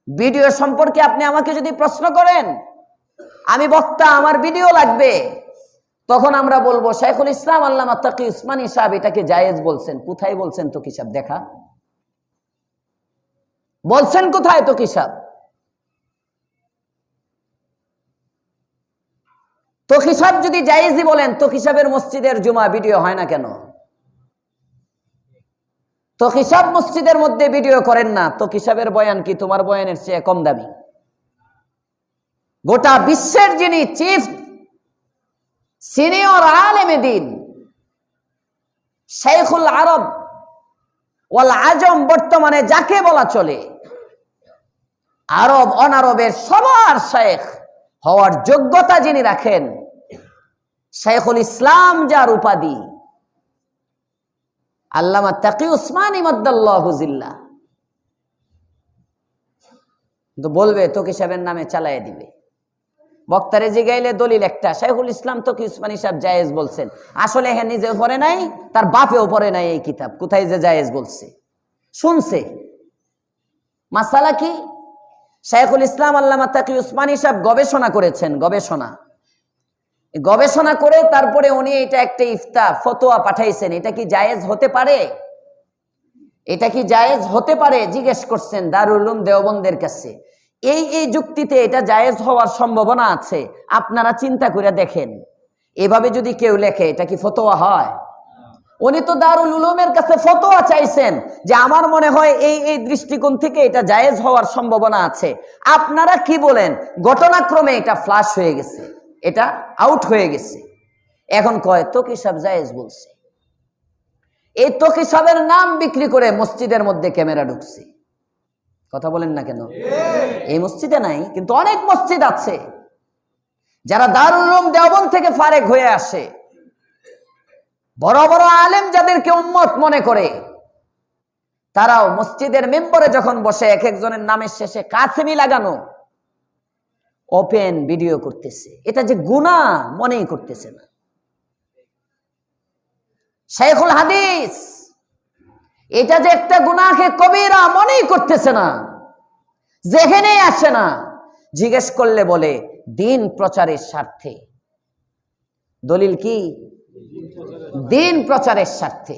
Video সম্পর্কে আপনি আমাকে যদি প্রশ্ন করেন, আমি বক্তা, আমার ভিডিও লাগবে, তখন আমরা বলবো শাইখুল ইসলাম আল্লামা তাকি উসমানী সাহেব এটাকে জায়েজ বলছেন। কোথায় বলছেন তকি সাহেব? দেখা বলছেন কোথায় তকি সাহেব? তকি সাহেব যদি জায়েজই বলেন, তকি সাহেবের মসজিদের জুমা ভিডিও হয় না কেন? তকি সাহেব মসজিদের মধ্যে ভিডিও করেন না, তকি সাহেবের বয়ান কি তোমার বয়ানের চেয়ে কম দামি? গোটা বিশ্বের যিনি চিফ সিনিয়র আলেমে দ্বীন, শাইখুল আরব ওয়াল আজম, বর্তমানে যাকে বলা চলে আরব অনারবের সবার শেখ হওয়ার যোগ্যতা যিনি রাখেন, শাইখুল ইসলাম যার উপাধি, আল্লামা তাকি উসমানী মাদ্দাল্লাহু জিল্লাহ, তো বলবে তকি সাহেবের নামে চালায় দিবে। বক্তারে জিগাইলে দলিল একটা, শাইখুল ইসলাম তকি উসমানী সাহেব জায়েজ বলছেন। আসলে হ্যাঁ নিজেও পড়ে নাই, তার বাপেও পড়ে নাই এই কিতাব, কোথায় যে জায়েজ বলছে শুনছে। মাসালা কি? শাইখুল ইসলাম আল্লামা তাকি উসমানী সাহেব গবেষণা করেছেন, গবেষণা করে তারপরে উনি এটা একটা ইফতা ফতোয়া পাঠাইছেন। এটা কি জায়েজ হতে পারে? এটা কি জায়েজ হতে পারে জিজ্ঞেস করছেন দারুল উলুম দেওবন্দের কাছে। এই যুক্তিতে এটা জায়েজ হওয়ার সম্ভাবনা আছে। আপনারা চিন্তা করে দেখেন, এভাবে যদি কেউ লেখে এটা কি ফতোয়া হয়? উনি তো দারুল উলুমের কাছে ফতোয়া চাইছেন যে আমার মনে হয় এই দৃষ্টিকোণ থেকে এটা জায়েজ হওয়ার সম্ভাবনা আছে। আপনারা কি বলেন? ঘটনাক্রমে এটা ফ্লাশ হয়ে গেছে, এটা আউট হয়ে গেছে। এখন কয় তকি সাহেব জায়েজ বলছে। এই তকি সাহেবের নাম বিক্রি করে মসজিদের মধ্যে ক্যামেরা ঢুকছে। কথা বলেন না কেন? এই মসজিদে নাই, কিন্তু অনেক মসজিদ আছে যারা দারুল উলুম দেওবন্দ থেকে ফারেক হয়ে আসে, বড় বড় আলেম যাদেরকে উম্মত মনে করে, তারাও মসজিদের মেম্বরে যখন বসে এক একজনের নামের শেষে কাসেমি লাগানো ওপেন ভিডিও করতেছে। এটা যে গুনাহ মনেই করতেছে না। শাইখুল হাদিস এটা যে একটা গুনাহকে কবিরা মনেই করতেছে না, যেখানে আসে না। জিজ্ঞেস করলে বলে দিন প্রচারের স্বার্থে। দলিল কি? দিন প্রচারের স্বার্থে।